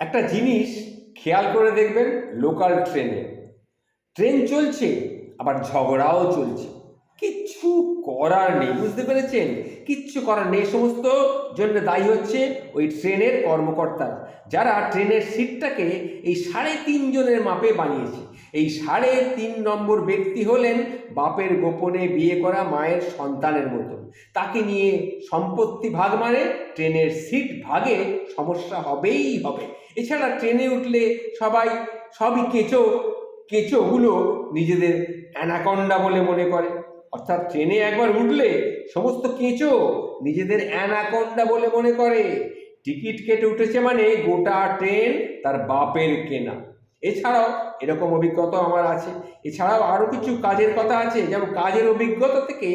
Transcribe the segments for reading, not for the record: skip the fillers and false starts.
একটা জিনিস খেয়াল করে দেখবেন, লোকাল ট্রেনে ট্রেন চলছে আবার ঝগড়াও চলছে, কিচ্ছু করার নেই, বুঝতে পেরেছেন? কিচ্ছু করার নেই। সমস্ত জন্য দায়ী হচ্ছে ওই ট্রেনের কর্মকর্তারা, যারা ট্রেনের সিটটাকে এই 3.5 জনের মাপে বানিয়েছে। এই 3.5 নম্বর ব্যক্তি হলেন বাপের গোপনে বিয়ে করা মায়ের সন্তানের মতন। তাকে নিয়ে সম্পত্তি ভাগ মানে ট্রেনের সিট ভাগে সমস্যা হবেই হবে। এছাড়া ট্রেনে উঠলে সবই কেঁচোগুলো নিজেদের অ্যানাকন্ডা বলে মনে করে। অর্থাৎ ট্রেনে একবার উঠলে সমস্ত কেঁচো নিজেদের অ্যানাকন্ডা বলে মনে করে। টিকিট কেটে উঠেছে মানে গোটা ট্রেন তার বাপের কেনা। এছাড়াও এরকম অভিজ্ঞতা আমার আছে। এছাড়াও আরও কিছু কাজের কথা আছে, যেমন কাজের অভিজ্ঞতা থেকে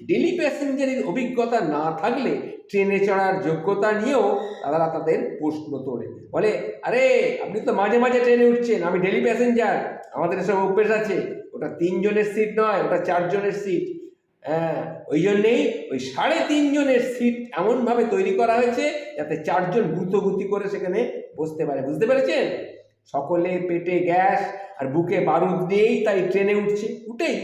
ডেলি প্যাসেঞ্জারের অভিজ্ঞতা না থাকলে ট্রেনে চড়ার যোগ্যতা নিয়েও তারা তাদের প্রশ্ন তোলে। বলে, আরে আপনি তো মাঝে মাঝে ট্রেনে উঠছেন, আমি ডেলি প্যাসেঞ্জার, আমাদের এসব অভ্যেস আছে। ওটা 3 জনের সিট নয়, ওটা 4 জনের সিট। হ্যাঁ, ওই জন্যেই ওই 3.5 জনের সিট এমনভাবে তৈরি করা হয়েছে যাতে 4 জন গুঁতোগুতি করে সেখানে বসতে পারে। বুঝতে পেরেছেন? সকলে পেটে গ্যাস আর বুকে বারুদ দিয়েই তাই ট্রেনে উঠেই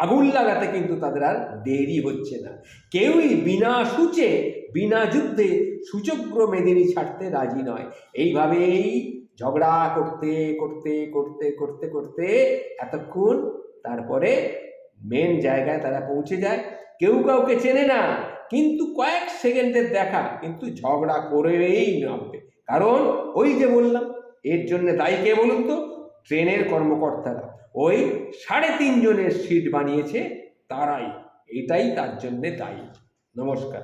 আগুন লাগাতে কিন্তু তাদের আর দেরি হচ্ছে না। কেউই বিনা সূচে বিনা যুদ্ধে সূচগ্র মেদিনী ছাড়তে রাজি নয়। এইভাবেই ঝগড়া করতে করতে করতে করতে করতে এতক্ষণ তারপরে মেন জায়গায় তারা পৌঁছে যায়। কেউ কাউকে চেনে না, কিন্তু কয়েক সেকেন্ডের দেখা, কিন্তু ঝগড়া করেই নামবে। কারণ ওই যে বললাম, এর জন্য দায়ী কে বলুন তো? ট্রেনের কর্মকর্তারা। ওই 3.5 জনের সিট বানিয়েছে তারাই, এটাই তার জন্যে দায়ী। নমস্কার।